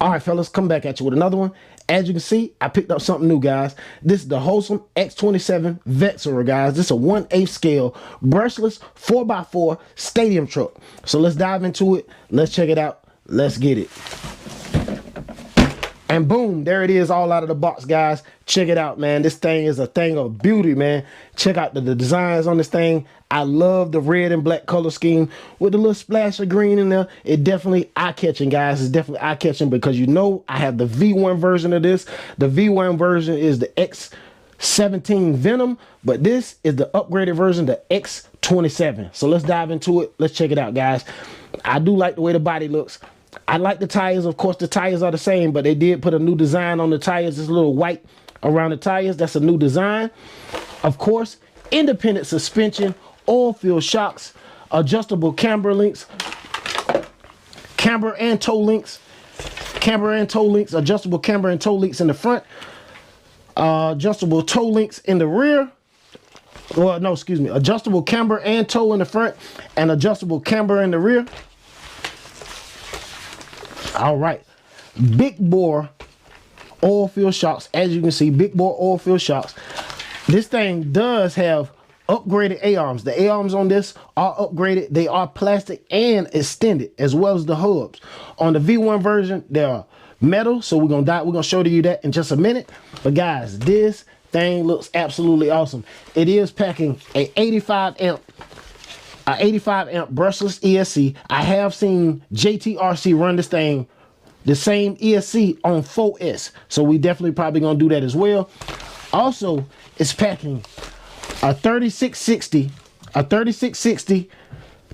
All right, fellas, come back at you with another one. As you can see, I picked up something new, guys. This is the Hosim X27 VEXARO, guys. This is a 1/8 scale brushless 4x4 stadium truck. So let's dive into it. Let's check it out. Let's get it. And boom, there it is, all out of the box, guys. Check it out, man. This thing is a thing of beauty, man. Check out the designs on this thing. I love the red and black color scheme with a little splash of green in there. It definitely eye-catching, guys. It's definitely eye-catching because you know I have the V1 version of this. The V1 version is the X17 VENUM, but this is the upgraded version, the X27. So let's dive into it. Let's check it out, guys. I do like the way the body looks. I like the tires. Of course, the tires are the same, but they did put a new design on the tires. This little white around the tires. That's a new design. Of course, independent suspension, oil-filled shocks, adjustable camber links, camber and toe links, adjustable camber and toe links in the front, adjustable toe links in the rear. Well, no, excuse me. Adjustable camber and toe in the front and adjustable camber in the rear. All right, big bore oil field shocks. As you can see, big bore oil field shocks. This thing does have upgraded A-arms. The A-arms on this are upgraded. They are plastic and extended, as well as the hubs. On the V1 version, they are metal. So we're gonna show you that in just a minute. But guys, this thing looks absolutely awesome. It is packing a 85 amp brushless ESC. I have seen JTRC run this thing, the same ESC on 4S. So we definitely probably gonna do that as well. Also, it's packing a 3660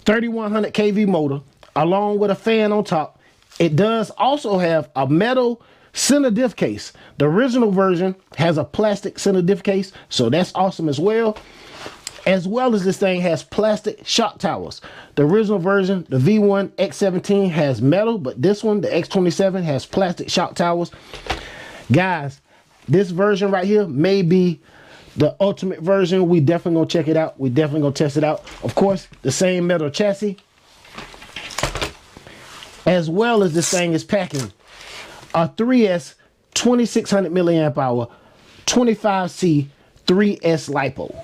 3100 kV motor along with a fan on top. It does also have a metal center diff case. The original version has a plastic center diff case, so that's awesome as well. As well as this thing has plastic shock towers. The original version, the V1 X17 has metal, but this one, the X27, has plastic shock towers. Guys, this version right here may be the ultimate version. We definitely gonna check it out. We definitely gonna test it out. Of course, the same metal chassis. As well as this thing is packing a 3S 2600 milliamp hour 25C 3S LiPo.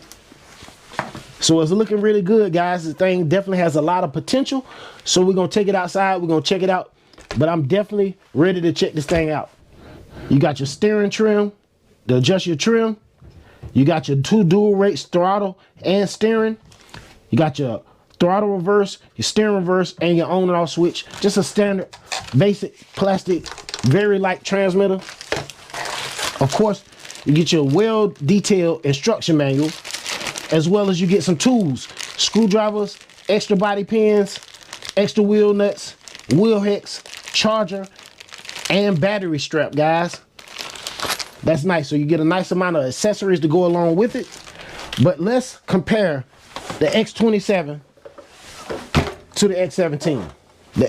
So it's looking really good, guys. This thing definitely has a lot of potential. So we're gonna take it outside. We're gonna check it out. But I'm definitely ready to check this thing out. You got your steering trim to adjust your trim. You got your 2 dual rates throttle and steering. You got your throttle reverse, your steering reverse, and your on and off switch. Just a standard, basic, plastic, very light transmitter. Of course, you get your well-detailed instruction manual, as well as you get some tools, screwdrivers, extra body pins, extra wheel nuts, wheel hex, charger, and battery strap, guys. That's nice. So you get a nice amount of accessories to go along with it. But let's compare the X27 to the X17. The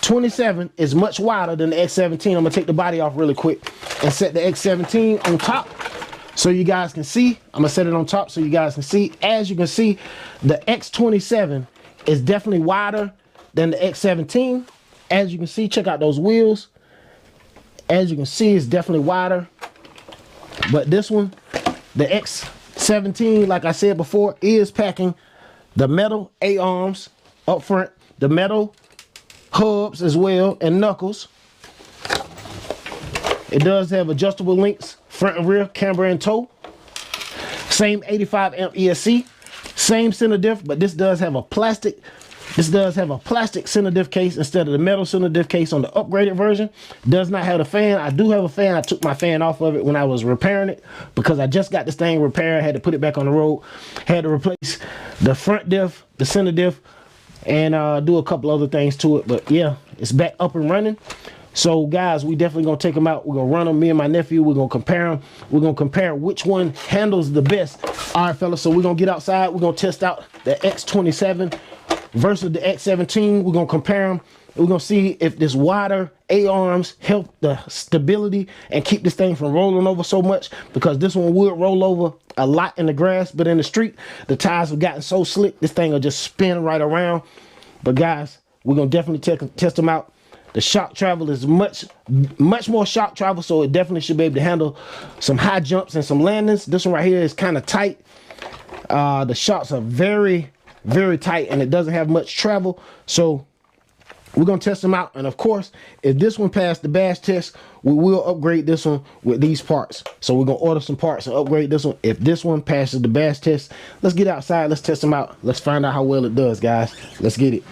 X27 is much wider than the X17. I'm gonna take the body off really quick and set the X17 on top so you guys can see. I'm gonna set it on top so you guys can see. As you can see, the X27 is definitely wider than the X17. As you can see, check out those wheels. As you can see, it's definitely wider. But this one, the X17, like I said before, is packing the metal A-arms up front, the metal hubs as well, and knuckles. It does have adjustable links, front and rear, camber and toe. Same 85 amp ESC, same center diff, but this does have a plastic. This does have a plastic center diff case instead of the metal center diff case on the upgraded version. Does not have a fan. I do have a fan. I took my fan off of it when I was repairing it because I just got this thing repaired. I had to put it back on the road. Had to replace the front diff, the center diff, and do a couple other things to it. But yeah, it's back up and running. So guys, we definitely gonna take them out. We're gonna run them, me and my nephew. We're gonna compare them. We're gonna compare which one handles the best. All right, fellas, so we're gonna get outside. We're gonna test out the X27 versus the X17. We're gonna compare them. We're gonna see if this wider A-arms help the stability and keep this thing from rolling over so much, because this one would roll over a lot in the grass, but in the street, the tires have gotten so slick, this thing will just spin right around. But guys, we're gonna definitely test them out. The shock travel is much more shock travel, so it definitely should be able to handle some high jumps and some landings. This one right here is kind of tight. The shocks are very tight, and it doesn't have much travel. So we're gonna test them out, and of course, if this one passed the bash test, we will upgrade this one with these parts. So we're gonna order some parts and upgrade this one. If this one passes the bash test, let's get outside, let's test them out, let's find out how well it does, guys. Let's get it.